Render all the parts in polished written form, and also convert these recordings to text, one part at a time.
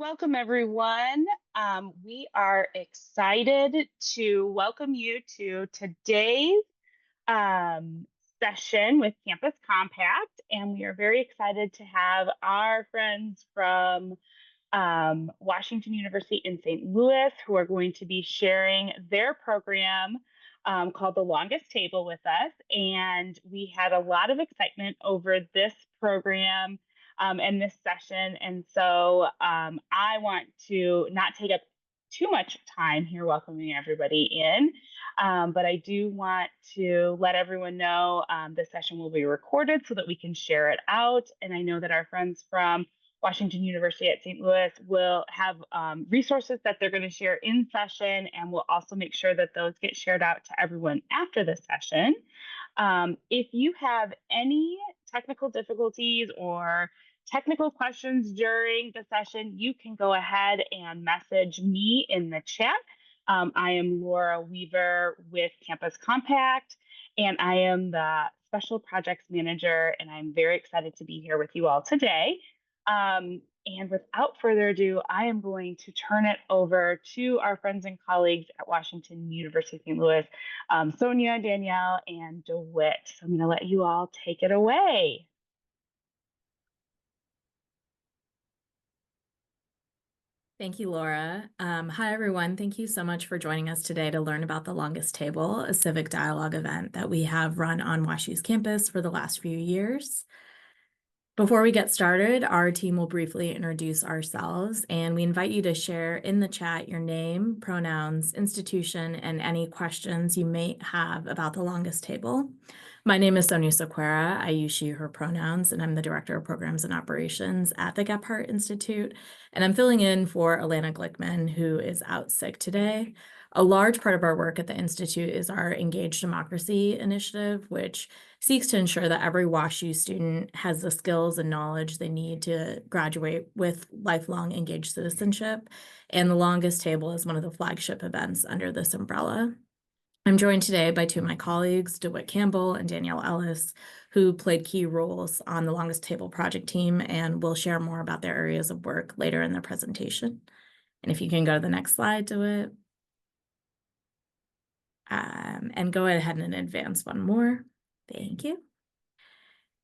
Welcome, everyone. We are excited to welcome you to today's um, session with Campus Compact, and we are very excited to have our friends from Washington University in St. Louis who are going to be sharing their program called The Longest Table with us. And we had a lot of excitement over this program and this session. And so I want to not take up too much time here welcoming everybody in. But I do want to let everyone know the session will be recorded so that we can share it out. And I know that our friends from Washington University at St. Louis will have resources that they're going to share in session, and we'll also make sure that those get shared out to everyone after the session. If you have any technical difficulties or technical questions during the session, you can go ahead and message me in the chat. I am Laura Weaver with Campus Compact, and I am the Special Projects Manager, and I'm very excited to be here with you all today. And without further ado, I am going to turn it over to our friends and colleagues at Washington University St. Louis, Sonia, Danielle, and DeWitt. So I'm going to let you all take it away. Thank you, Laura. Hi, everyone. Thank you so much for joining us today to learn about The Longest Table, a civic dialogue event that we have run on WashU's campus for the last few years. Before we get started, our team will briefly introduce ourselves, and we invite you to share in the chat your name, pronouns, institution, and any questions you may have about The Longest Table. My name is Sonia Sequeira. I use she, her pronouns, and I'm the Director of Programs and Operations at the Gephardt Institute, and I'm filling in for Alana Glickman, who is out sick today. A large part of our work at the Institute is our Engaged Democracy initiative, which seeks to ensure that every WashU student has the skills and knowledge they need to graduate with lifelong engaged citizenship. And The Longest Table is one of the flagship events under this umbrella. I'm joined today by two of my colleagues, DeWitt Campbell and Danielle Ellis, who played key roles on the Longest Table project team and will share more about their areas of work later in their presentation. And if you can go to the next slide, DeWitt. And go ahead and advance one more. Thank you.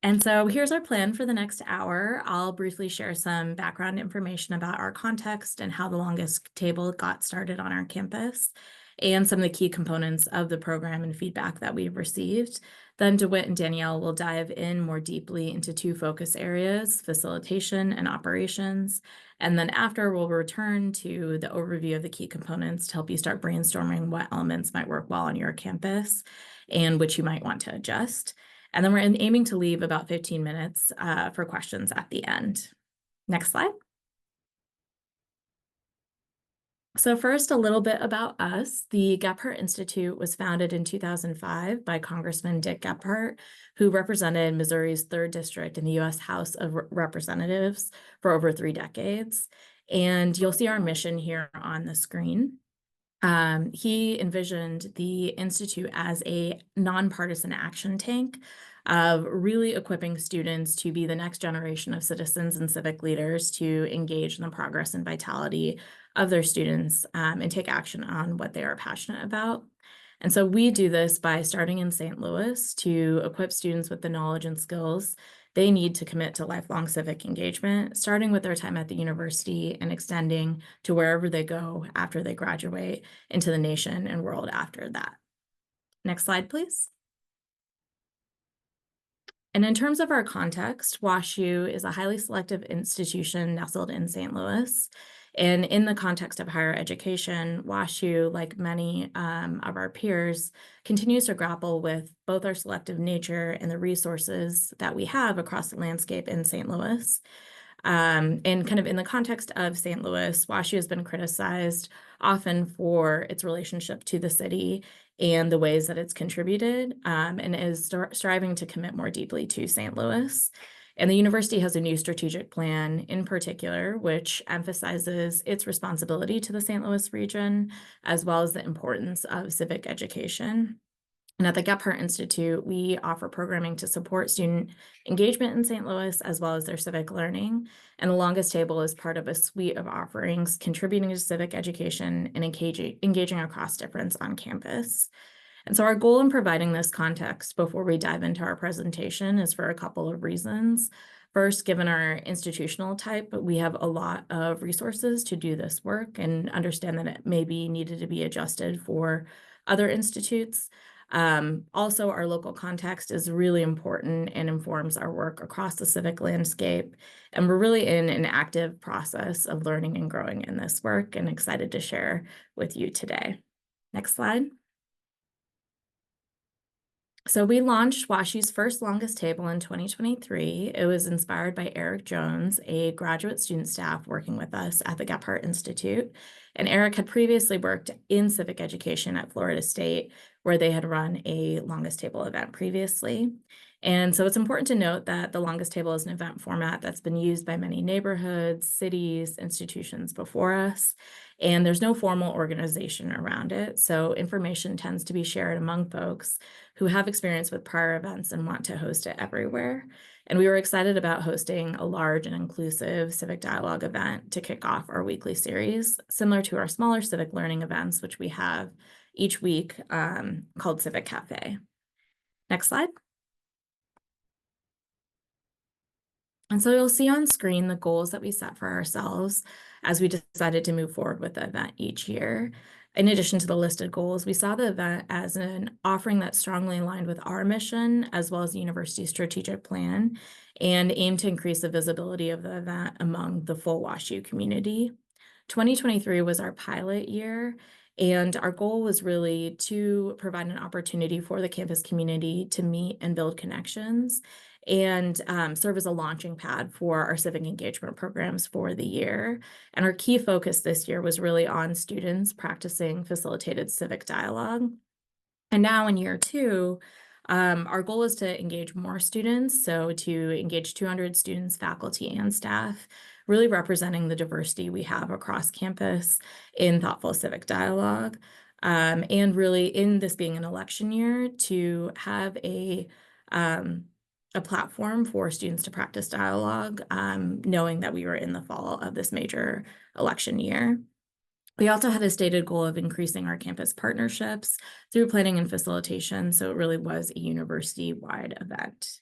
And so here's our plan for the next hour. I'll briefly share some background information about our context and how the Longest Table got started on our campus, and some of the key components of the program and feedback that we've received. Then DeWitt and Danielle will dive in more deeply into two focus areas, facilitation and operations. And then after, we'll return to the overview of the key components to help you start brainstorming what elements might work well on your campus and which you might want to adjust. And then we're aiming to leave about 15 minutes for questions at the end. Next slide. So first, a little bit about us. The Gephardt Institute was founded in 2005 by Congressman Dick Gephardt, who represented Missouri's 3rd District in the U.S. House of Representatives for over 3 decades. And you'll see our mission here on the screen. He envisioned the Institute as a nonpartisan action tank of really equipping students to be the next generation of citizens and civic leaders to engage in the progress and vitality of their students and take action on what they are passionate about. And so we do this by starting in St. Louis to equip students with the knowledge and skills they need to commit to lifelong civic engagement, starting with their time at the university and extending to wherever they go after they graduate into the nation and world after that. Next slide, please. And in terms of our context, WashU is a highly selective institution nestled in St. Louis. And in the context of higher education, WashU, like many of our peers, continues to grapple with both our selective nature and the resources that we have across the landscape in St. Louis. And kind of in the context of St. Louis, WashU has been criticized often for its relationship to the city and the ways that it's contributed, and is striving to commit more deeply to St. Louis. And the university has a new strategic plan in particular, which emphasizes its responsibility to the St. Louis region, as well as the importance of civic education. And at the Gephardt Institute, we offer programming to support student engagement in St. Louis, as well as their civic learning. And the Longest Table is part of a suite of offerings contributing to civic education and engaging across difference on campus. And so our goal in providing this context before we dive into our presentation is for a couple of reasons. First, given our institutional type, we have a lot of resources to do this work and understand that it may be needed to be adjusted for other institutes. Also, our local context is really important and informs our work across the civic landscape. And we're really in an active process of learning and growing in this work and excited to share with you today. Next slide. So we launched WashU's first Longest Table in 2023. It was inspired by Eric Jones, a graduate student staff working with us at the Gephardt Institute. And Eric had previously worked in civic education at Florida State, where they had run a Longest Table event previously. And so it's important to note that the Longest Table is an event format that's been used by many neighborhoods, cities, institutions before us. And there's no formal organization around it. So information tends to be shared among folks who have experience with prior events and want to host it everywhere. And we were excited about hosting a large and inclusive civic dialogue event to kick off our weekly series, similar to our smaller civic learning events, which we have each week called Civic Cafe. Next slide. And so you'll see on screen the goals that we set for ourselves as we decided to move forward with the event each year. In addition to the listed goals, we saw the event as an offering that strongly aligned with our mission, as well as the university's strategic plan, and aimed to increase the visibility of the event among the full WashU community. 2023 was our pilot year, and our goal was really to provide an opportunity for the campus community to meet and build connections and serve as a launching pad for our civic engagement programs for the year. And our key focus this year was really on students practicing facilitated civic dialogue. And now in year two, our goal is to engage more students, so to engage 200 students, faculty, and staff, really representing the diversity we have across campus in thoughtful civic dialogue. And really, in this being an election year, to have a platform for students to practice dialogue, knowing that we were in the fall of this major election year. We also had a stated goal of increasing our campus partnerships through planning and facilitation, so it really was a university-wide event.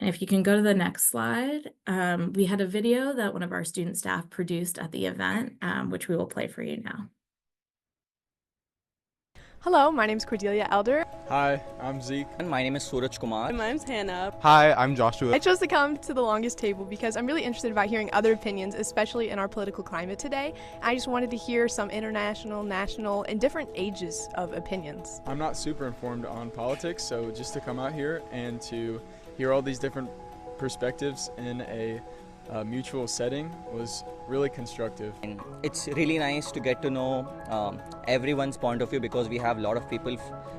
And if you can go to the next slide, we had a video that one of our student staff produced at the event, which we will play for you now. Hello, my name is Cordelia Elder. Hi, I'm Zeke. And my name is Suraj Kumar. And my name's Hannah. Hi, I'm Joshua. I chose to come to the Longest Table because I'm really interested about hearing other opinions, especially in our political climate today. I just wanted to hear some international, national, and different ages of opinions. I'm not super informed on politics, so just to come out here and to hear all these different perspectives in a mutual setting was really constructive. And it's really nice to get to know everyone's point of view, because we have a lot of people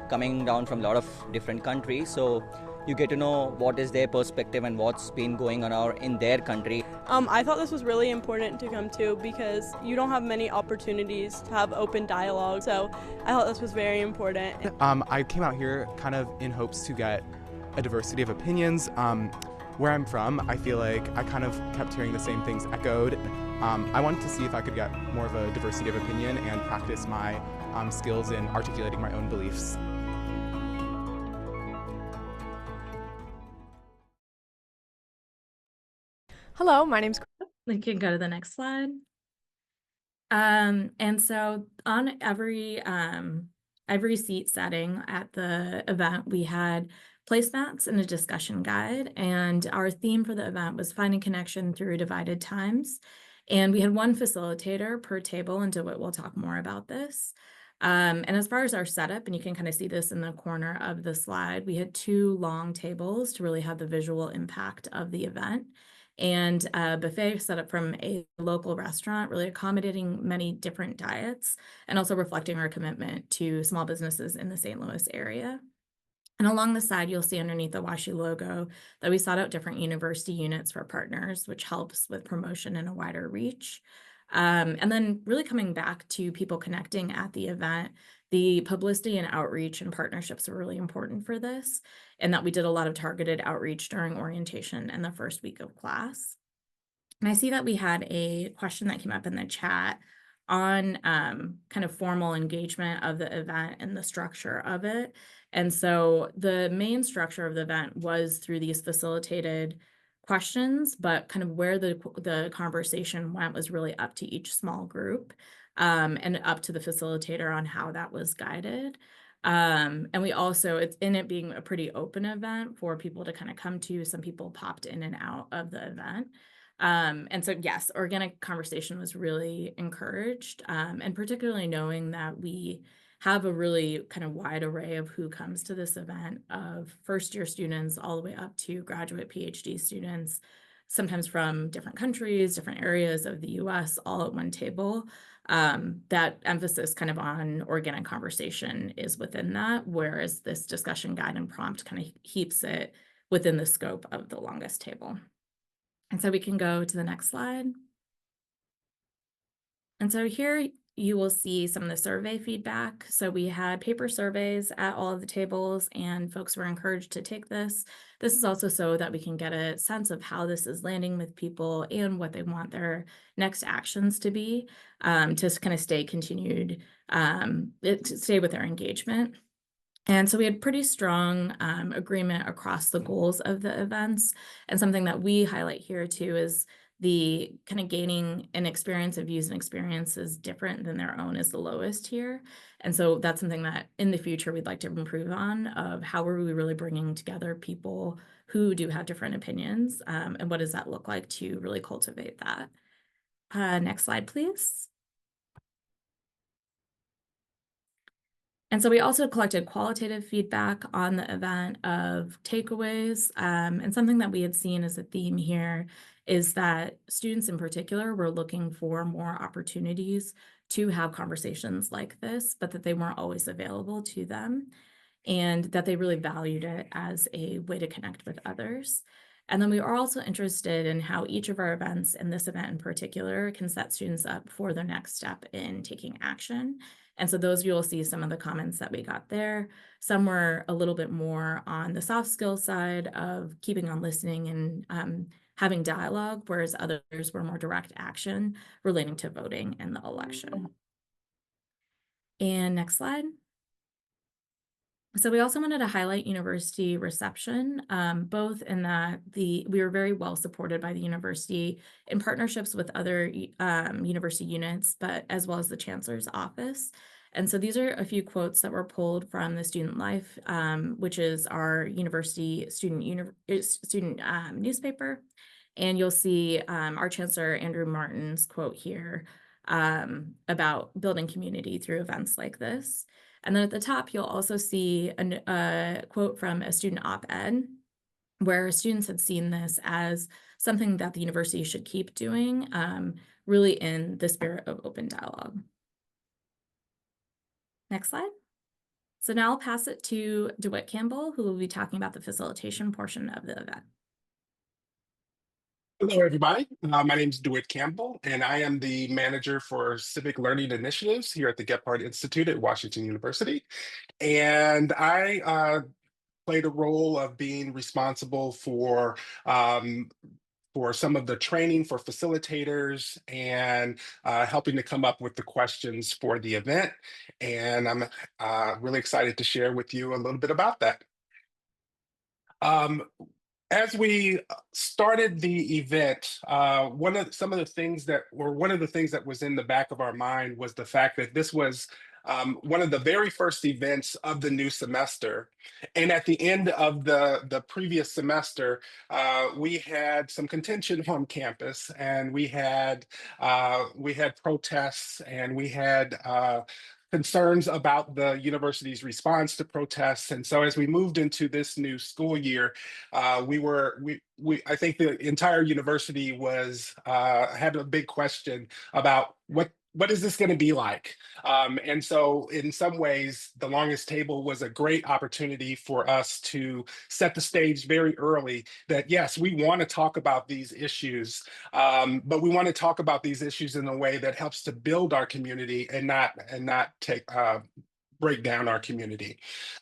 coming down from a lot of different countries. So you get to know what is their perspective and what's been going on in their country. I thought this was really important to come to because you don't have many opportunities to have open dialogue. So I thought this was very important. I came out here kind of in hopes to get a diversity of opinions. Where I'm from, I feel like I kind of kept hearing the same things echoed. I wanted to see if I could get more of a diversity of opinion and practice my skills in articulating my own beliefs. Hello, my name's We can go to the next slide. And so on every seat setting at the event, we had placemats and a discussion guide. And our theme for the event was finding connection through divided times. And we had one facilitator per table, and DeWitt will talk more about this. And as far as our setup, and you can kind of see this in the corner of the slide, we had two long tables to really have the visual impact of the event. And a buffet set up from a local restaurant, really accommodating many different diets and also reflecting our commitment to small businesses in the St. Louis area. And along the side, you'll see underneath the WashU logo that we sought out different university units for partners, which helps with promotion and a wider reach. And then really coming back to people connecting at the event, the publicity and outreach and partnerships were really important for this, and that we did a lot of targeted outreach during orientation and the first week of class. And I see that we had a question that came up in the chat on kind of formal engagement of the event and the structure of it. And so the main structure of the event was through these facilitated questions, but kind of where the conversation went was really up to each small group and up to the facilitator on how that was guided. And we also, it's in it being a pretty open event for people to kind of come to. Some people popped in and out of the event. And so, yes, organic conversation was really encouraged, and particularly knowing that we have a really kind of wide array of who comes to this event, of first-year students all the way up to graduate PhD students, sometimes from different countries, different areas of the US, all at one table. That emphasis kind of on organic conversation is within that, whereas this discussion guide and prompt kind of keeps it within the scope of the longest table. And so we can go to the next slide. And so here you will see some of the survey feedback. So we had paper surveys at all of the tables, and folks were encouraged to take this. This is also so that we can get a sense of how this is landing with people and what they want their next actions to be, to kind of stay with their engagement. And so we had pretty strong agreement across the goals of the events. And something that we highlight here too is the kind of gaining an experience of views and experiences different than their own is the lowest here. And so that's something that in the future we'd like to improve on, of how are we really bringing together people who do have different opinions, and what does that look like to really cultivate that. Next slide, please. And so we also collected qualitative feedback on the event of takeaways. And something that we had seen as a theme here is that students in particular were looking for more opportunities to have conversations like this, but that they weren't always available to them, and that they really valued it as a way to connect with others. And then we are also interested in how each of our events, and this event in particular, can set students up for their next step in taking action. And so those, you'll see some of the comments that we got there. Some were a little bit more on the soft skill side of keeping on listening and having dialogue, whereas others were more direct action relating to voting and the election. And next slide. So we also wanted to highlight university reception, both in that we were very well supported by the university in partnerships with other university units, but as well as the chancellor's office. And so these are a few quotes that were pulled from the Student Life, which is our university student newspaper. And you'll see our Chancellor Andrew Martin's quote here about building community through events like this. And then at the top, you'll also see a quote from a student op-ed where students had seen this as something that the university should keep doing, really in the spirit of open dialogue. Next slide. So now I'll pass it to DeWitt Campbell, who will be talking about the facilitation portion of the event. Hello, everybody. My name is DeWitt Campbell, and I am the manager for Civic Learning Initiatives here at the Gephardt Institute at Washington University. And I played a role of being responsible for some of the training for facilitators and helping to come up with the questions for the event. And I'm really excited to share with you a little bit about that. As we started the event, one of the things that was in the back of our mind was the fact that this was one of the very first events of the new semester. And at the end of the previous semester, we had some contention on campus, and we had protests, and we had concerns about the university's response to protests. And so as we moved into this new school year, I think the entire university was had a big question about what is this going to be like? And so in some ways, the longest table was a great opportunity for us to set the stage very early that, yes, we want to talk about these issues, but we want to talk about these issues in a way that helps to build our community and not take break down our community.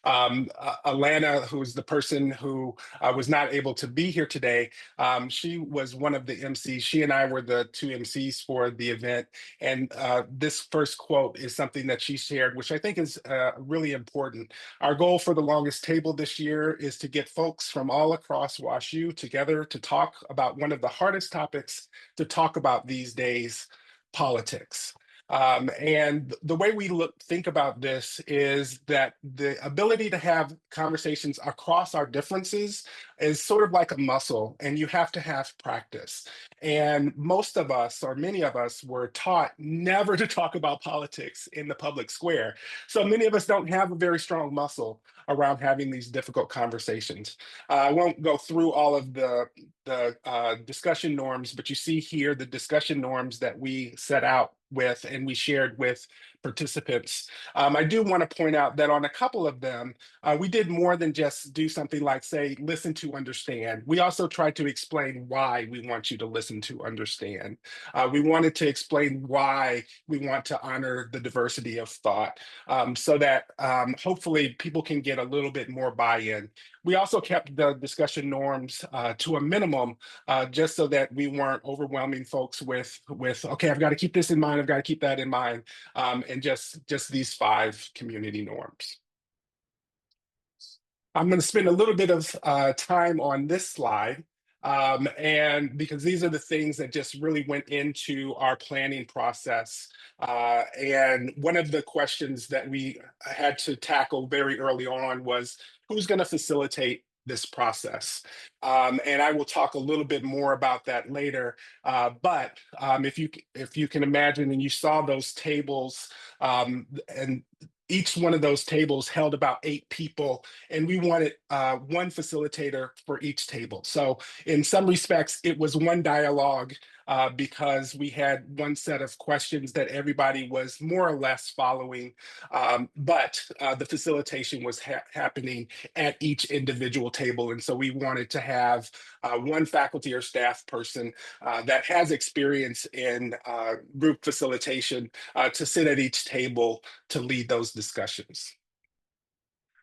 Alana, who's the person who was not able to be here today, she was one of the MCs. She and I were the two MCs for the event. And this first quote is something that she shared, which I think is really important. Our goal for the longest table this year is to get folks from all across WashU together to talk about one of the hardest topics to talk about these days, politics. And the way we think about this is that the ability to have conversations across our differences is sort of like a muscle, and you have to have practice. And most of us, or many of us, were taught never to talk about politics in the public square. So many of us don't have a very strong muscle around having these difficult conversations. I won't go through all of the discussion norms, but you see here the discussion norms that we set out with and we shared with participants. I do want to point out that on a couple of them, we did more than just do something like say, listen to understand. We also tried to explain why we want you to listen to understand. We wanted to explain why we want to honor the diversity of thought, so that hopefully people can get a little bit more buy-in. We also kept the discussion norms to a minimum, just so that we weren't overwhelming folks with okay, I've got to keep this in mind, I've got to keep that in mind, and just these 5 community norms. I'm going to spend a little bit of time on this slide, and because these are the things that just really went into our planning process. And one of the questions that we had to tackle very early on was who's going to facilitate this process. And I will talk a little bit more about that later. But if you can imagine, and you saw those tables, and each one of those tables held about 8 people, and we wanted one facilitator for each table. So in some respects, it was one dialogue because we had one set of questions that everybody was more or less following, but the facilitation was happening at each individual table. And so we wanted to have one faculty or staff person that has experience in group facilitation to sit at each table to lead those discussions.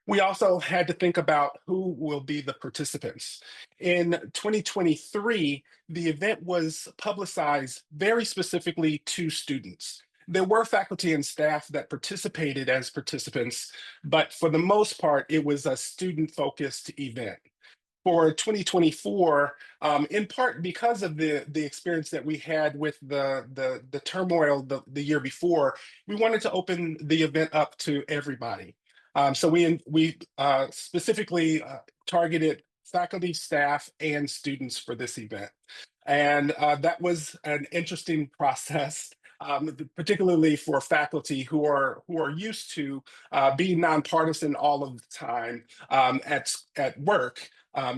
We also had to think about who will be the participants. In 2023, the event was publicized very specifically to students. There were faculty and staff that participated as participants, but for the most part, it was a student-focused event. For 2024, in part because of the experience that we had with the turmoil the year before, we wanted to open the event up to everybody. So we specifically targeted faculty, staff, and students for this event. And that was an interesting process, particularly for faculty who are used to being nonpartisan all of the time at work.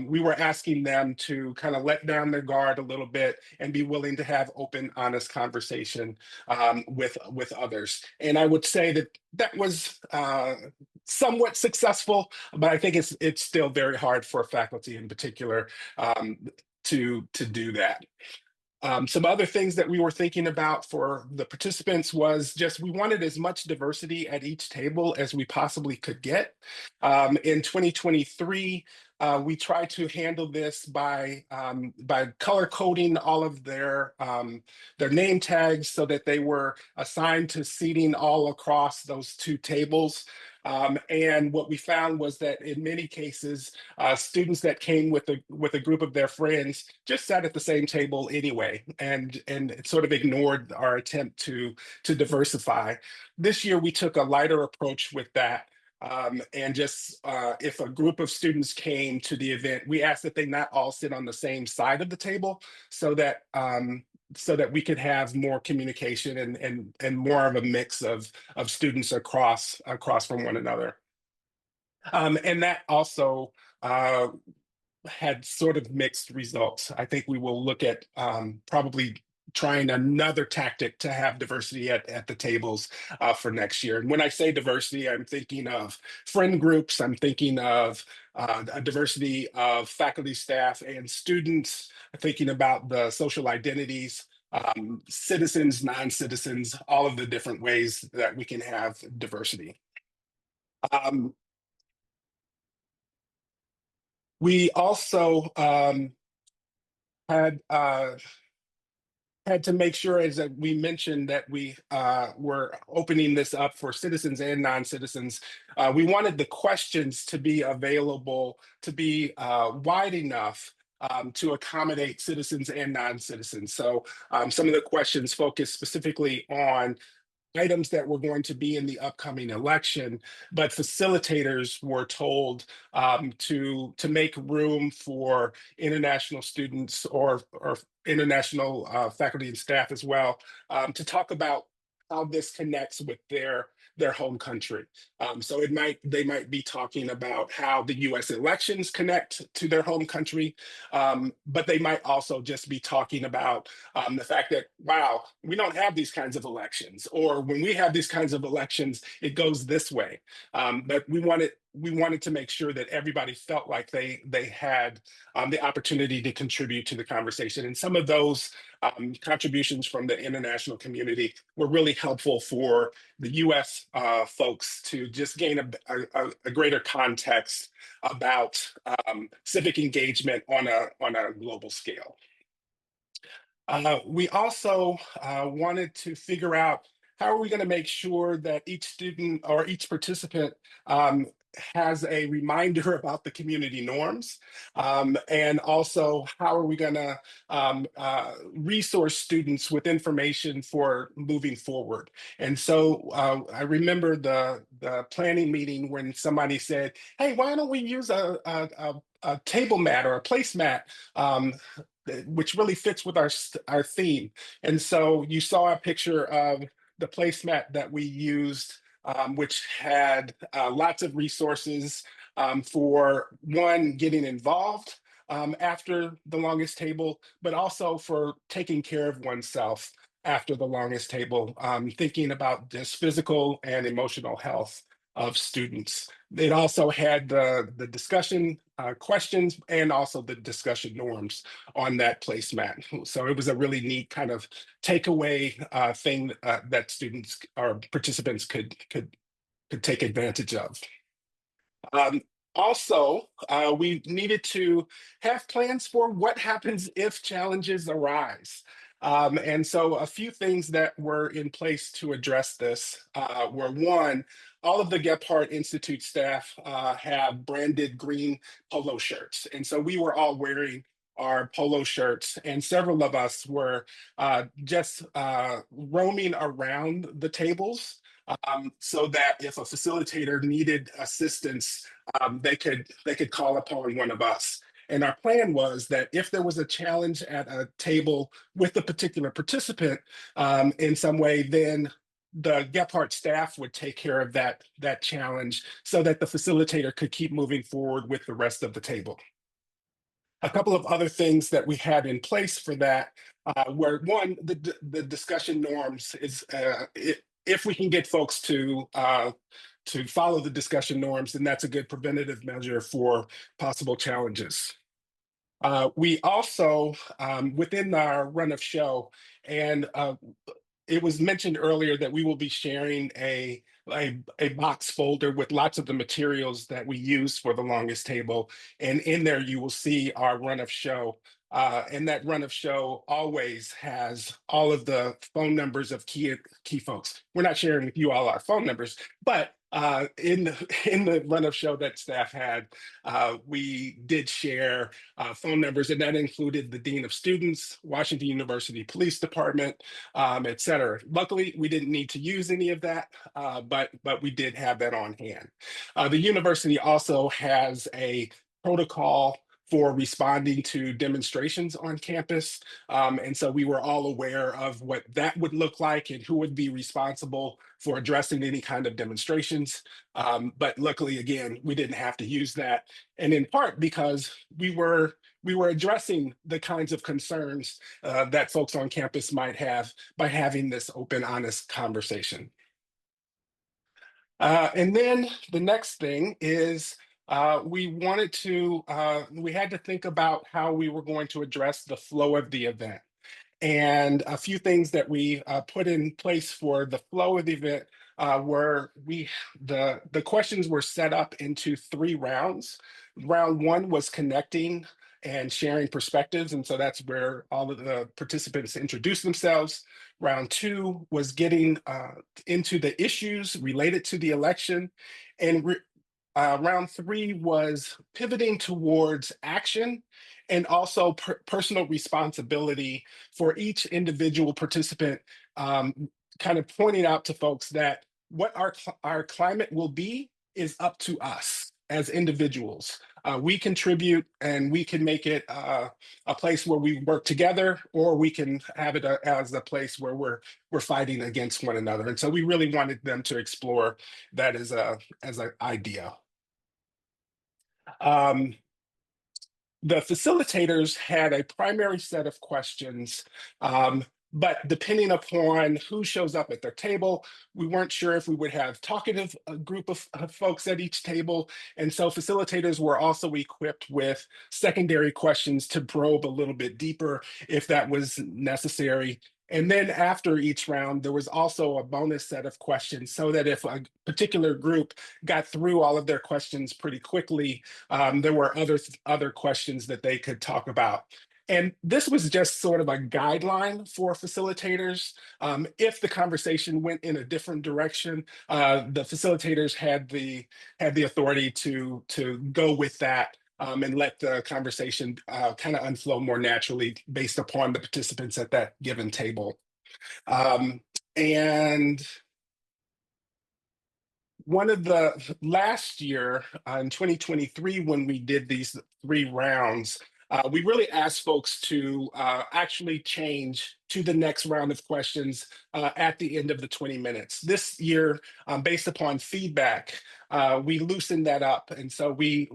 We were asking them to kind of let down their guard a little bit and be willing to have open, honest conversation with others. And I would say that was somewhat successful, but I think it's still very hard for faculty in particular to do that. Some other things that we were thinking about for the participants was just we wanted as much diversity at each table as we possibly could get. In 2023, we tried to handle this by color coding all of their name tags so that they were assigned to seating all across those 2 tables. And what we found was that in many cases, students that came with a group of their friends just sat at the same table anyway, and it sort of ignored our attempt to diversify. This year, we took a lighter approach with that. And just if a group of students came to the event, we asked that they not all sit on the same side of the table so that we could have more communication and more of a mix of students across from one another. And that also had sort of mixed results. I think we will look at probably trying another tactic to have diversity at the tables for next year. And when I say diversity, I'm thinking of friend groups, I'm thinking of a diversity of faculty, staff, and students, thinking about the social identities, citizens, non-citizens, all of the different ways that we can have diversity. We also had to make sure, as we mentioned, that we were opening this up for citizens and non-citizens. We wanted the questions to be available, to be wide enough to accommodate citizens and non-citizens. So some of the questions focus specifically on items that were going to be in the upcoming election, but facilitators were told to make room for international students or international faculty and staff as well, to talk about how this connects with their home country. So they might be talking about how the U.S. elections connect to their home country, but they might also just be talking about the fact that, wow, we don't have these kinds of elections, or when we have these kinds of elections, it goes this way. But we wanted to make sure that everybody felt like they had the opportunity to contribute to the conversation. And some of those contributions from the international community were really helpful for the U.S. Folks to just gain a greater context about civic engagement on a global scale. We also wanted to figure out how are we going to make sure that each student or each participant has a reminder about the community norms, and also how are we going to resource students with information for moving forward. And so I remember the planning meeting when somebody said, hey, why don't we use a table mat or a placemat, which really fits with our theme. And so you saw a picture of the placemat that we used, which had lots of resources for one, getting involved after the longest table, but also for taking care of oneself after the longest table, thinking about just physical and emotional health of students. It also had the discussion questions and also the discussion norms on that placemat. So it was a really neat kind of takeaway thing that students or participants could take advantage of. Also, we needed to have plans for what happens if challenges arise. And so a few things that were in place to address this were, one, all of the Gephardt Institute staff have branded green polo shirts. And so we were all wearing our polo shirts, and several of us were just roaming around the tables, so that if a facilitator needed assistance, they could call upon one of us. And our plan was that if there was a challenge at a table with a particular participant in some way, then the Gephardt staff would take care of that challenge so that the facilitator could keep moving forward with the rest of the table. A couple of other things that we had in place for that were, one, the discussion norms is if we can get folks to follow the discussion norms, then that's a good preventative measure for possible challenges. We also, within our run of show, and it was mentioned earlier that we will be sharing a box folder with lots of the materials that we use for the longest table. And in there, you will see our run of show. And that run of show always has all of the phone numbers of key folks. We're not sharing with you all our phone numbers, but in the run of show that staff had, we did share phone numbers, and that included the Dean of Students, Washington University Police Department, et cetera. Luckily, we didn't need to use any of that, but we did have that on hand. The university also has a protocol for responding to demonstrations on campus. And so we were all aware of what that would look like and who would be responsible for addressing any kind of demonstrations. But luckily, again, we didn't have to use that. And in part because we were addressing the kinds of concerns that folks on campus might have by having this open, honest conversation. And then the next thing is we had to think about how we were going to address the flow of the event. And a few things that we put in place for the flow of the event were the questions were set up into 3 rounds. Round 1 was connecting and sharing perspectives, and so that's where all of the participants introduced themselves. Round 2 was getting into the issues related to the election, and round 3 was pivoting towards action and also personal responsibility for each individual participant, kind of pointing out to folks that what our climate will be is up to us as individuals. We contribute and we can make it a place where we work together, or we can have it as a place where we're fighting against one another. And so we really wanted them to explore that as an idea. The facilitators had a primary set of questions, but depending upon who shows up at their table, we weren't sure if we would have talkative a group of folks at each table. And so facilitators were also equipped with secondary questions to probe a little bit deeper if that was necessary. And then after each round, there was also a bonus set of questions so that if a particular group got through all of their questions pretty quickly, there were other questions that they could talk about. And this was just sort of a guideline for facilitators. If the conversation went in a different direction, the facilitators had the authority to go with that, and let the conversation kind of unflow more naturally based upon the participants at that given table. And one of the last year in 2023, when we did these 3 rounds, we really asked folks to actually change to the next round of questions at the end of the 20 minutes. This year, based upon feedback, we loosened that up, and so we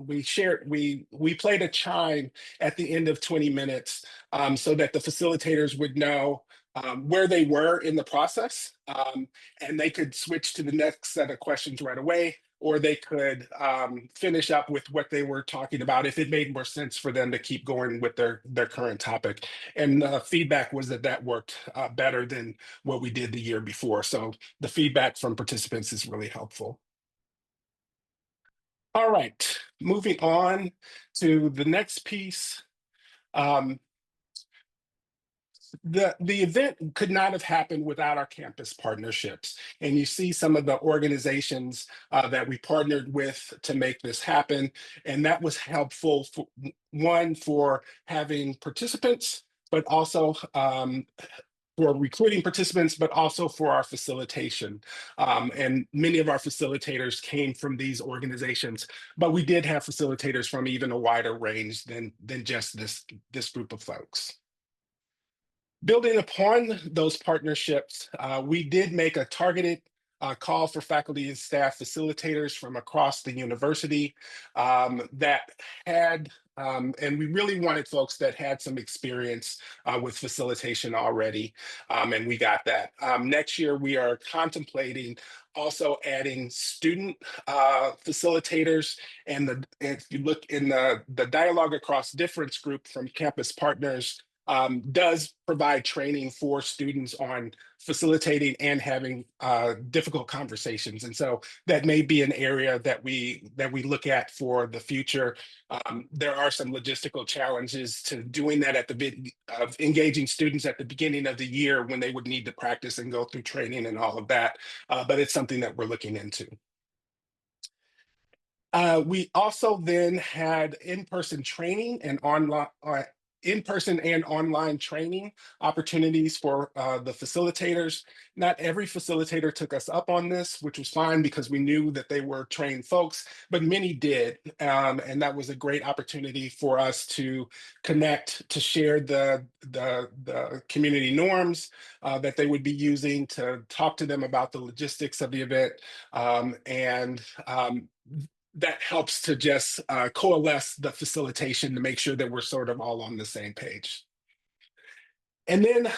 played a chime at the end of 20 minutes, so that the facilitators would know where they were in the process, and they could switch to the next set of questions right away, or they could finish up with what they were talking about if it made more sense for them to keep going with their current topic. And feedback was that worked better than what we did the year before. So the feedback from participants is really helpful. All right, moving on to the next piece. The event could not have happened without our campus partnerships. And you see some of the organizations that we partnered with to make this happen. And that was helpful, for having participants, but also for recruiting participants, but also for our facilitation. And many of our facilitators came from these organizations, but we did have facilitators from even a wider range than just this group of folks. Building upon those partnerships, we did make a targeted call for faculty and staff facilitators from across the university that had, and we really wanted folks that had some experience with facilitation already, and we got that. Next year, we are contemplating also adding student facilitators, and if you look in the Dialogue Across Difference group from Campus Partners, does provide training for students on facilitating and having difficult conversations. And so that may be an area that we look at for the future. There are some logistical challenges to doing that of engaging students at the beginning of the year when they would need to practice and go through training and all of that. But it's something that we're looking into. We also then had in-person training and in-person and online training opportunities for the facilitators. Not every facilitator took us up on this, which was fine because we knew that they were trained folks, but many did. And that was a great opportunity for us to connect, to share the community norms that they would be using, to talk to them about the logistics of the event. That helps to just coalesce the facilitation to make sure that we're sort of all on the same page. And then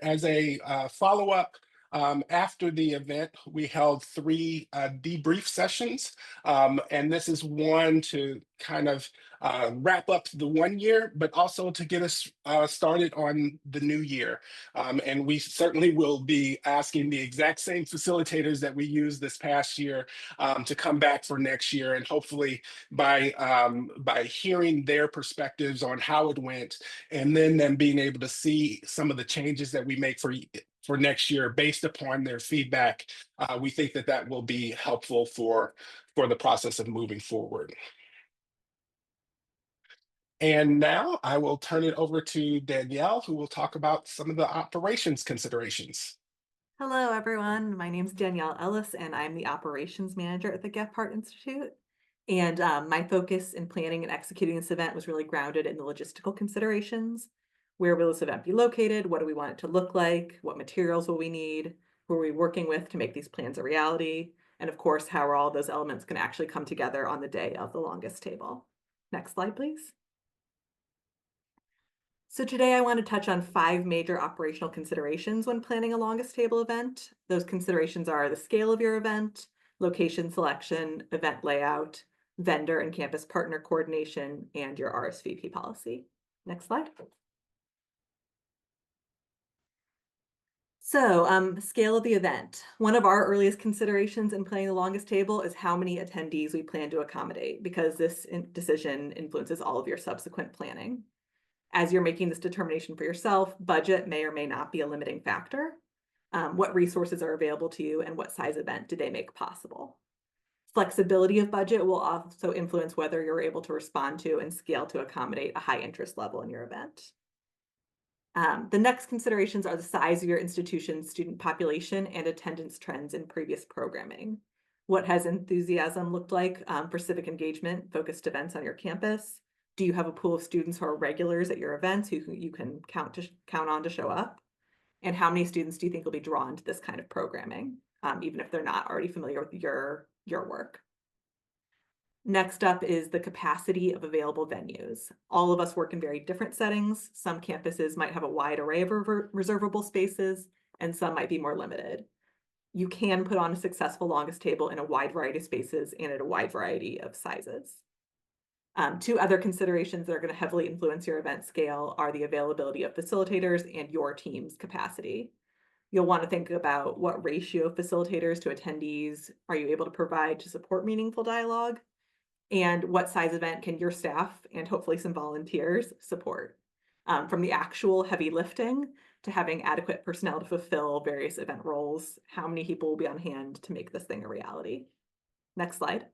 as a follow-up, after the event, we held 3 debrief sessions. And this is one to kind of wrap up the 1 year, but also to get us started on the new year. And we certainly will be asking the exact same facilitators that we used this past year to come back for next year. And hopefully by hearing their perspectives on how it went, and then them being able to see some of the changes that we make for next year based upon their feedback, we think that that will be helpful for the process of moving forward. And now I will turn it over to Danielle, who will talk about some of the operations considerations. Hello, everyone. My name is Danielle Ellis, and I'm the operations manager at the Gephardt Institute. And my focus in planning and executing this event was really grounded in the logistical considerations. Where will this event be located? What do we want it to look like? What materials will we need? Who are we working with to make these plans a reality? And of course, how are all those elements going to actually come together on the day of the longest table? Next slide, please. So today I want to touch on 5 major operational considerations when planning a longest table event. Those considerations are the scale of your event, location selection, event layout, vendor and campus partner coordination, and your RSVP policy. Next slide. So scale of the event. One of our earliest considerations in planning the longest table is how many attendees we plan to accommodate, because this decision influences all of your subsequent planning. As you're making this determination for yourself, budget may or may not be a limiting factor. What resources are available to you and what size event do they make possible? Flexibility of budget will also influence whether you're able to respond to and scale to accommodate a high interest level in your event. The next considerations are the size of your institution's student population and attendance trends in previous programming. What has enthusiasm looked like for civic engagement focused events on your campus? Do you have a pool of students who are regulars at your events who you can count on to show up? And how many students do you think will be drawn to this kind of programming, even if they're not already familiar with your work? Next up is the capacity of available venues. All of us work in very different settings. Some campuses might have a wide array of reservable spaces, and some might be more limited. You can put on a successful longest table in a wide variety of spaces and at a wide variety of sizes. 2 other considerations that are going to heavily influence your event scale are the availability of facilitators and your team's capacity. You'll want to think about what ratio of facilitators to attendees are you able to provide to support meaningful dialogue, and what size event can your staff and hopefully some volunteers support, from the actual heavy lifting to having adequate personnel to fulfill various event roles. How many people will be on hand to make this thing a reality? Next slide.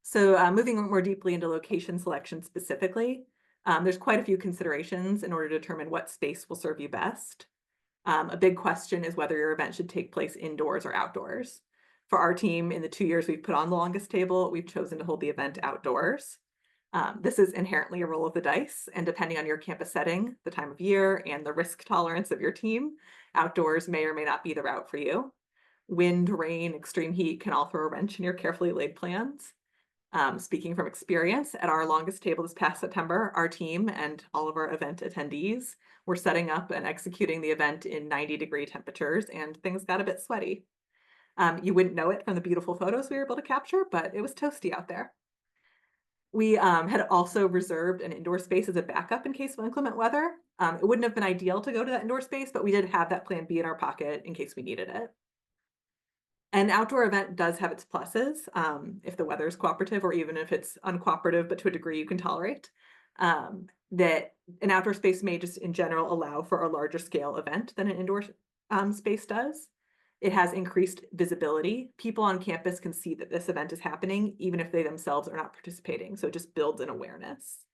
So moving more deeply into location selection specifically, there's quite a few considerations in order to determine what space will serve you best. A big question is whether your event should take place indoors or outdoors. For our team, in the 2 years we've put on the longest table, we've chosen to hold the event outdoors. This is inherently a roll of the dice, and depending on your campus setting, the time of year, and the risk tolerance of your team, outdoors may or may not be the route for you. Wind, rain, extreme heat can all throw a wrench in your carefully laid plans. Speaking from experience, at our longest table this past September, our team and all of our event attendees were setting up and executing the event in 90-degree temperatures, and things got a bit sweaty. You wouldn't know it from the beautiful photos we were able to capture, but it was toasty out there. We had also reserved an indoor space as a backup in case of inclement weather. It wouldn't have been ideal to go to that indoor space, but we did have that plan B in our pocket in case we needed it. An outdoor event does have its pluses, if the weather is cooperative or even if it's uncooperative, but to a degree you can tolerate. That an outdoor space may just in general allow for a larger scale event than an indoor space does. It has increased visibility. People on campus can see that this event is happening, even if they themselves are not participating. So it just builds an awareness.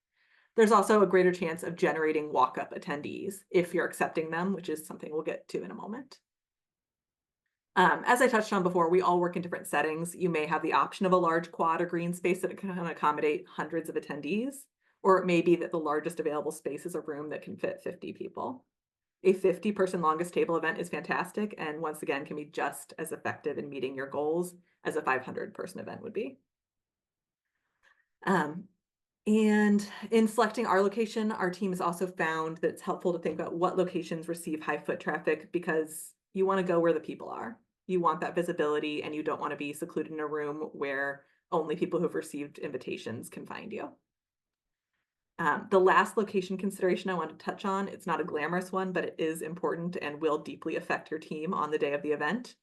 There's also a greater chance of generating walk-up attendees if you're accepting them, which is something we'll get to in a moment. As I touched on before, we all work in different settings. You may have the option of a large quad or green space that can accommodate hundreds of attendees, or it may be that the largest available space is a room that can fit 50 people. A 50-person longest table event is fantastic, and once again can be just as effective in meeting your goals as a 500-person event would be. And in selecting our location, our team has also found that it's helpful to think about what locations receive high foot traffic, because you want to go where the people are. You want that visibility, and you don't want to be secluded in a room where only people who've received invitations can find you. The last location consideration I want to touch on, it's not a glamorous one, but it is important and will deeply affect your team on the day of the event,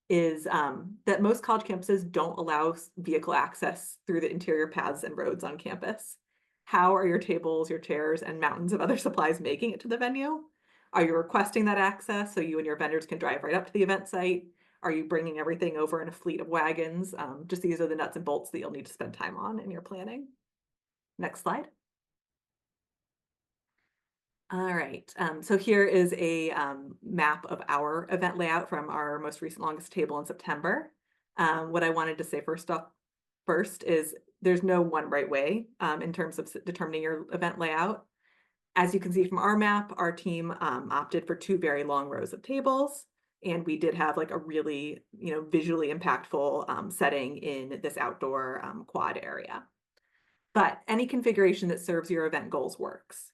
is that most college campuses don't allow vehicle access through the interior paths and roads on campus. How are your tables, your chairs, and mountains of other supplies making it to the venue? Are you requesting that access so you and your vendors can drive right up to the event site? Are you bringing everything over in a fleet of wagons? Just these are the nuts and bolts that you'll need to spend time on in your planning. Next slide. All right, so here is a map of our event layout from our most recent longest table in September. What I wanted to say first is there's no one right way in terms of determining your event layout. As you can see from our map, our team opted for 2 very long rows of tables, and we did have like a really, visually impactful setting in this outdoor quad area. But any configuration that serves your event goals works.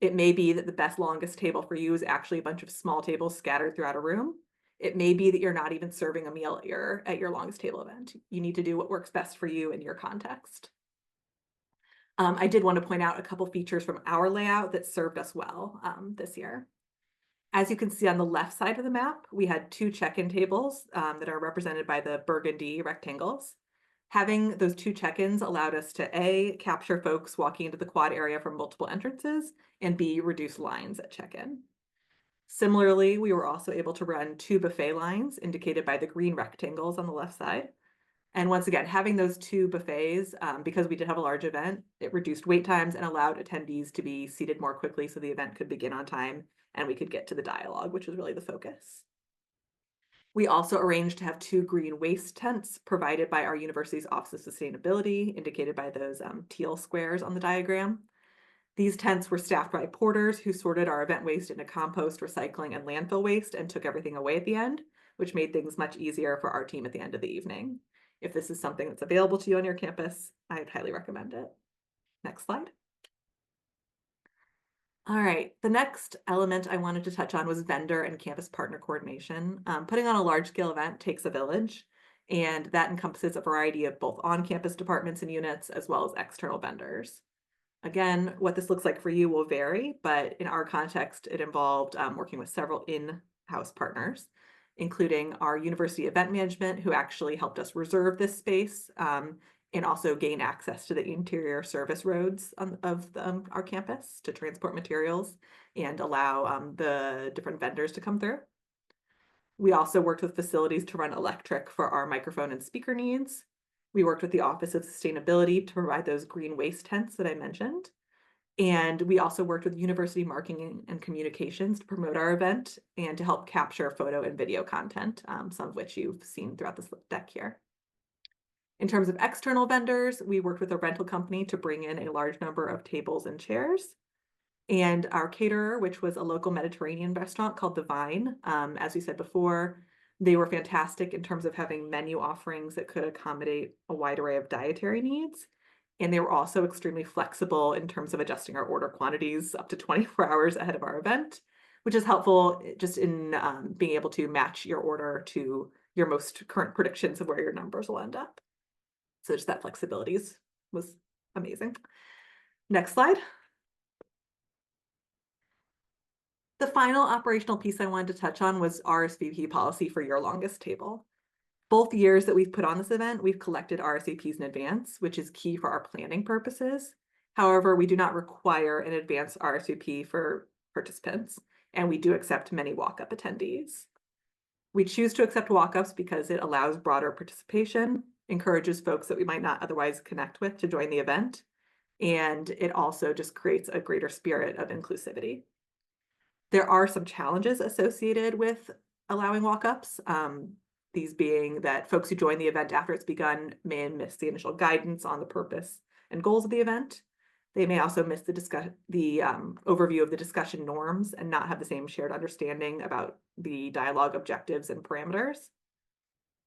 It may be that the best longest table for you is actually a bunch of small tables scattered throughout a room. It may be that you're not even serving a meal at your longest table event. You need to do what works best for you in your context. I did want to point out a couple features from our layout that served us well this year. As you can see on the left side of the map, we had 2 check-in tables that are represented by the burgundy rectangles. Having those 2 check-ins allowed us to A, capture folks walking into the quad area from multiple entrances, and B, reduce lines at check-in. Similarly, we were also able to run 2 buffet lines indicated by the green rectangles on the left side. And once again, having those 2 buffets, because we did have a large event, it reduced wait times and allowed attendees to be seated more quickly so the event could begin on time and we could get to the dialogue, which was really the focus. We also arranged to have 2 green waste tents provided by our university's Office of Sustainability, indicated by those teal squares on the diagram. These tents were staffed by porters who sorted our event waste into compost, recycling, and landfill waste and took everything away at the end, which made things much easier for our team at the end of the evening. If this is something that's available to you on your campus, I'd highly recommend it. Next slide. All right, the next element I wanted to touch on was vendor and campus partner coordination. Putting on a large-scale event takes a village, and that encompasses a variety of both on-campus departments and units, as well as external vendors. Again, what this looks like for you will vary, but in our context, it involved working with several in-house partners, including our university event management, who actually helped us reserve this space and also gain access to the interior service roads of our campus to transport materials and allow the different vendors to come through. We also worked with facilities to run electric for our microphone and speaker needs. We worked with the Office of Sustainability to provide those green waste tents that I mentioned. And we also worked with university marketing and communications to promote our event and to help capture photo and video content, some of which you've seen throughout this deck here. In terms of external vendors, we worked with a rental company to bring in a large number of tables and chairs. And our caterer, which was a local Mediterranean restaurant called The Vine, as we said before, they were fantastic in terms of having menu offerings that could accommodate a wide array of dietary needs. And they were also extremely flexible in terms of adjusting our order quantities up to 24 hours ahead of our event, which is helpful just in being able to match your order to your most current predictions of where your numbers will end up. So just that flexibility was amazing. Next slide. The final operational piece I wanted to touch on was RSVP policy for your longest table. Both years that we've put on this event, we've collected RSVPs in advance, which is key for our planning purposes. However, we do not require an advance RSVP for participants, and we do accept many walk-up attendees. We choose to accept walk-ups because it allows broader participation, encourages folks that we might not otherwise connect with to join the event, and it also just creates a greater spirit of inclusivity. There are some challenges associated with allowing walk-ups, these being that folks who join the event after it's begun may miss the initial guidance on the purpose and goals of the event. They may also miss the overview of the discussion norms and not have the same shared understanding about the dialogue objectives and parameters.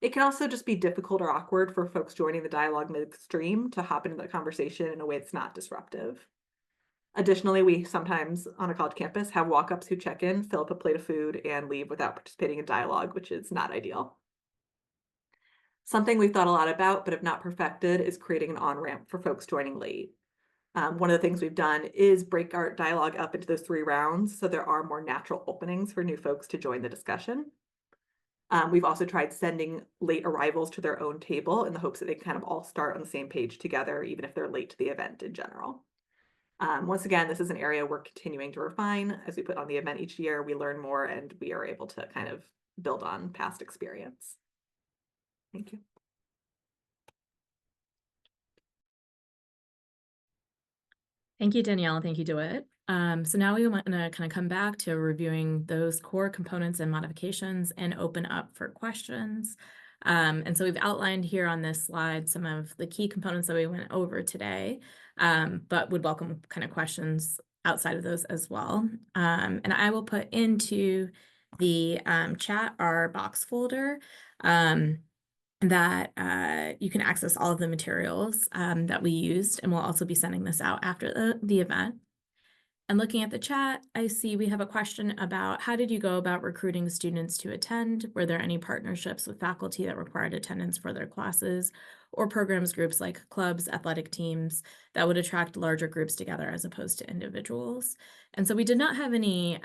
It can also just be difficult or awkward for folks joining the dialogue midstream to hop into the conversation in a way that's not disruptive. Additionally, we sometimes on a college campus have walk-ups who check in, fill up a plate of food, and leave without participating in dialogue, which is not ideal. Something we've thought a lot about but have not perfected is creating an on-ramp for folks joining late. One of the things we've done is break our dialogue up into those 3 rounds so there are more natural openings for new folks to join the discussion. We've also tried sending late arrivals to their own table in the hopes that they kind of all start on the same page together, even if they're late to the event in general. Once again, this is an area we're continuing to refine. As we put on the event each year, we learn more and we are able to kind of build on past experience. Thank you. Thank you, Danielle. Thank you, DeWitt. So now we want to kind of come back to reviewing those core components and modifications and open up for questions. And so we've outlined here on this slide some of the key components that we went over today, but would welcome kind of questions outside of those as well. And I will put into the chat our box folder that you can access all of the materials that we used, and we'll also be sending this out after the event. And looking at the chat, I see we have a question about how did you go about recruiting students to attend? Were there any partnerships with faculty that required attendance for their classes, or programs groups like clubs, athletic teams that would attract larger groups together as opposed to individuals? And so we did not have any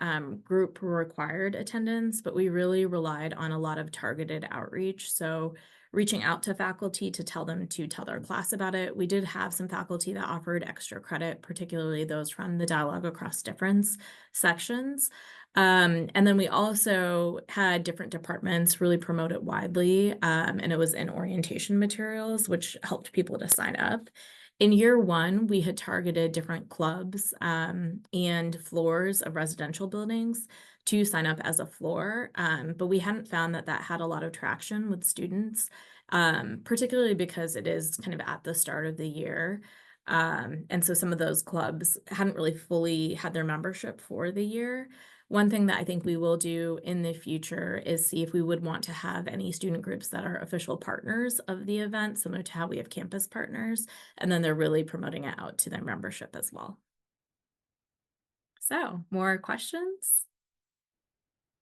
group required attendance, but we really relied on a lot of targeted outreach. So reaching out to faculty to tell them to tell their class about it. We did have some faculty that offered extra credit, particularly those from the Dialogue Across Difference sections. And then we also had different departments really promote it widely, and it was in orientation materials, which helped people to sign up. In year 1, we had targeted different clubs and floors of residential buildings to sign up as a floor, but we hadn't found that had a lot of traction with students, particularly because it is kind of at the start of the year. And so some of those clubs hadn't really fully had their membership for the year. One thing that I think we will do in the future is see if we would want to have any student groups that are official partners of the event, similar to how we have campus partners, and then they're really promoting it out to their membership as well. So, more questions?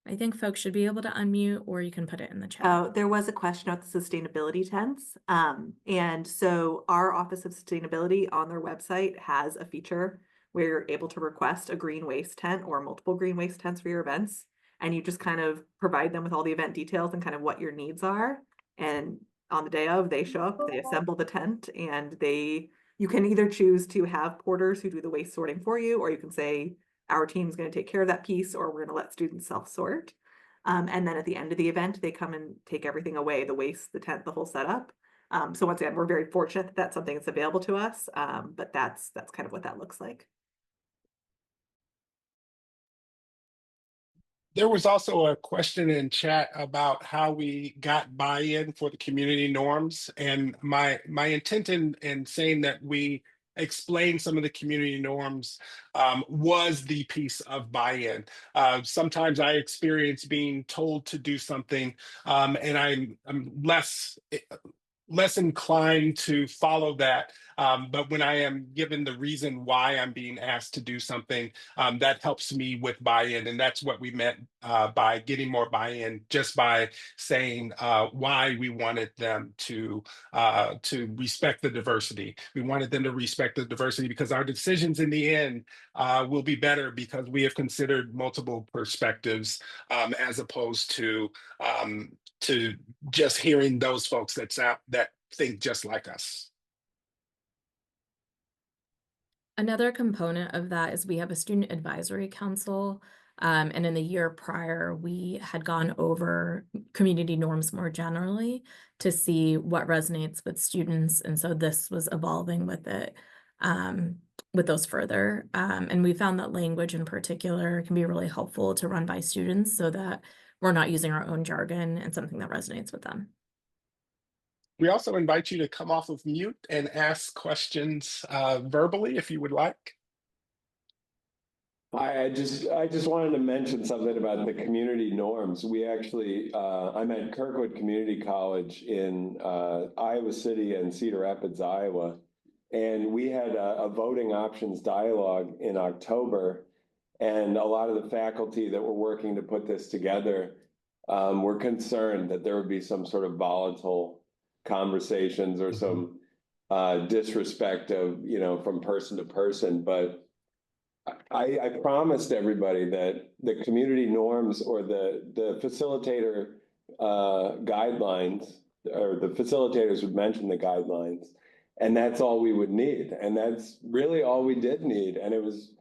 I think folks should be able to unmute, or you can put it in the chat. There was a question about the sustainability tents. And so our Office of Sustainability on their website has a feature where you're able to request a green waste tent or multiple green waste tents for your events. And you just kind of provide them with all the event details and kind of what your needs are. And on the day of, they show up, they assemble the tent, and you can either choose to have porters who do the waste sorting for you, or you can say, our team's going to take care of that piece, or we're going to let students self-sort. And then at the end of the event, they come and take everything away, the waste, the tent, the whole setup. So once again, we're very fortunate that that's something that's available to us, but that's kind of what that looks like. There was also a question in chat about how we got buy-in for the community norms. And my intent in saying that we explain some of the community norms was the piece of buy-in. Sometimes I experience being told to do something and I'm less inclined to follow that. But when I am given the reason why I'm being asked to do something, that helps me with buy-in. And that's what we meant by getting more buy-in, just by saying why we wanted them to respect the diversity. We wanted them to respect the diversity because our decisions in the end will be better because we have considered multiple perspectives as opposed to just hearing those folks that think just like us. Another component of that is we have a student advisory council. And in the year prior, we had gone over community norms more generally to see what resonates with students. And so this was evolving with it. with those further. And we found that language in particular can be really helpful to run by students so that we're not using our own jargon and something that resonates with them. We also invite you to come off of mute and ask questions verbally if you would like. I just wanted to mention something about the community norms. We actually, I'm at Kirkwood Community College in Iowa City and Cedar Rapids, Iowa. And we had a voting options dialogue in October. And a lot of the faculty that were working to put this together were concerned that there would be some sort of volatile conversations or some disrespect of, from person to person. But I promised everybody that the community norms or the facilitator guidelines, or the facilitators would mention the guidelines, and that's all we would need. And that's really all we did need. And it was,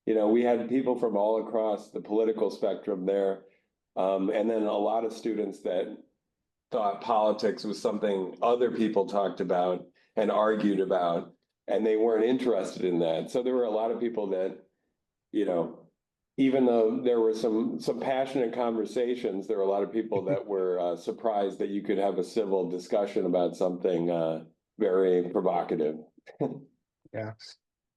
we had people from all across the political spectrum there. And then a lot of students that thought politics was something other people talked about and argued about, and they weren't interested in that. So there were a lot of people that, even though there were some passionate conversations, there were a lot of people that were surprised that you could have a civil discussion about something very provocative. Yeah.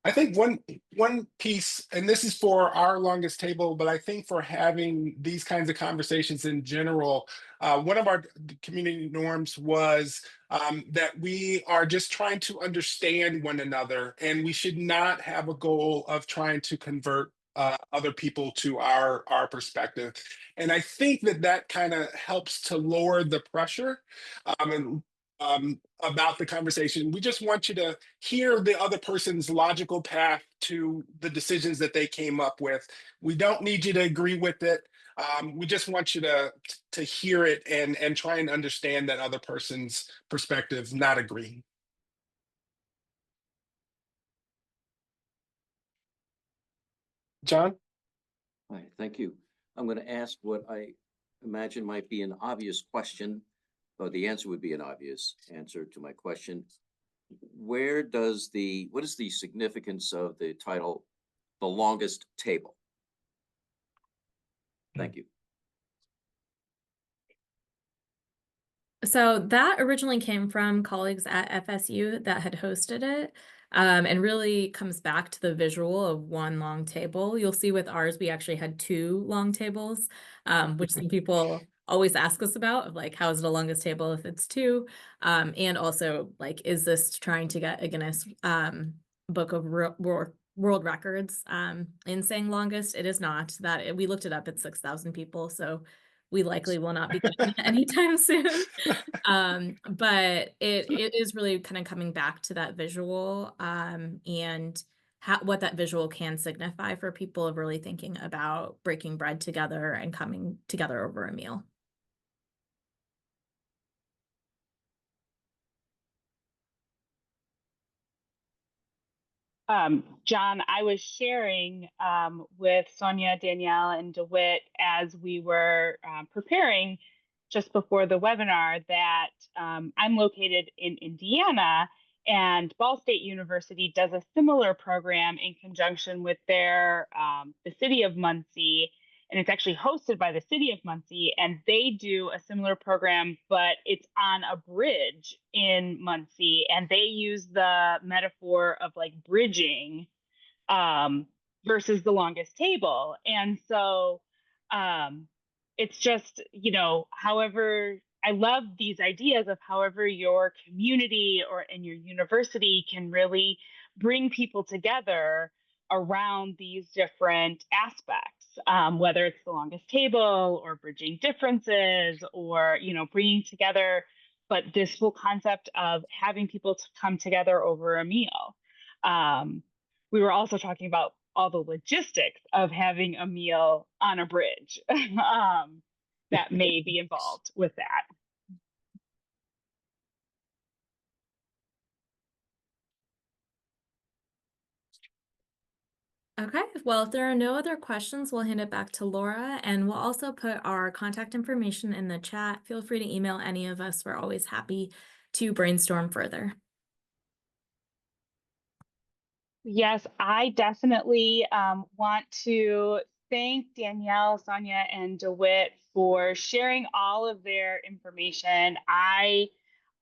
I think one piece, and this is for our longest table, but I think for having these kinds of conversations in general, one of our community norms was that we are just trying to understand one another, and we should not have a goal of trying to convert other people to our perspective. And I think that kind of helps to lower the pressure about the conversation. We just want you to hear the other person's logical path to the decisions that they came up with. We don't need you to agree with it. We just want you to hear it and try and understand that other person's perspective, not agree. John? Hi, thank you. I'm going to ask what I imagine might be an obvious question, or the answer would be an obvious answer to my question. What is the significance of the title, The Longest Table? Thank you. So that originally came from colleagues at FSU that had hosted it, and really comes back to the visual of one long table. You'll see with ours, we actually had two long tables, which some people always ask us about, of like, how is it a longest table if it's two? And also, like, is this trying to get a Guinness Book of World Records in saying longest? It is not. We looked it up, it's 6,000 people, so we likely will not be getting it anytime soon. But it is really kind of coming back to that visual and what that visual can signify for people of really thinking about breaking bread together and coming together over a meal. John, I was sharing with Sonia, Danielle, and DeWitt as we were preparing just before the webinar that I'm located in Indiana, and Ball State University does a similar program in conjunction with the city of Muncie, and it's actually hosted by the city of Muncie, and they do a similar program, but it's on a bridge in Muncie, and they use the metaphor of like bridging versus the longest table. And so it's just, however, I love these ideas of however your community or in your university can really bring people together around these different aspects, whether it's the longest table or bridging differences or, bringing together, but this whole concept of having people to come together over a meal. We were also talking about all the logistics of having a meal on a bridge that may be involved with that. Okay, well, if there are no other questions, we'll hand it back to Laura, and we'll also put our contact information in the chat. Feel free to email any of us. We're always happy to brainstorm further. Yes, I definitely want to thank Danielle, Sonia, and DeWitt for sharing all of their information. I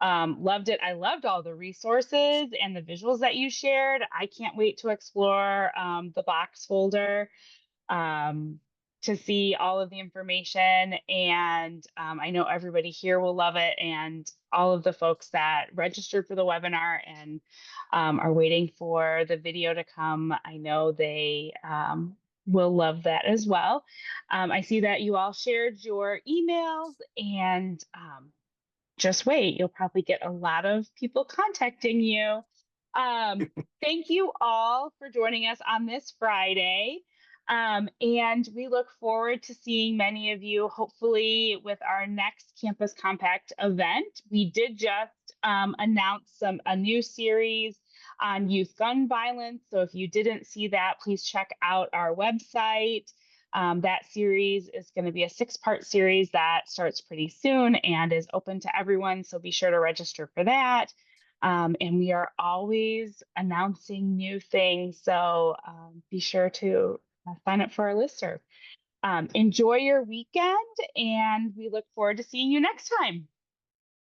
loved it. I loved all the resources and the visuals that you shared. I can't wait to explore the box folder um, to see all of the information. And I know everybody here will love it. And all of the folks that registered for the webinar and are waiting for the video to come, I know they will love that as well. I see that you all shared your emails and just wait, you'll probably get a lot of people contacting you. Um, Thank you all for joining us on this Friday. And we look forward to seeing many of you, hopefully, with our next Campus Compact event. We did just announce a new series on youth gun violence. So if you didn't see that, please check out our website. That series is going to be a 6-part series that starts pretty soon and is open to everyone. So be sure to register for that. And we are always announcing new things. So be sure to sign up for our listserv. Enjoy your weekend, and we look forward to seeing you next time.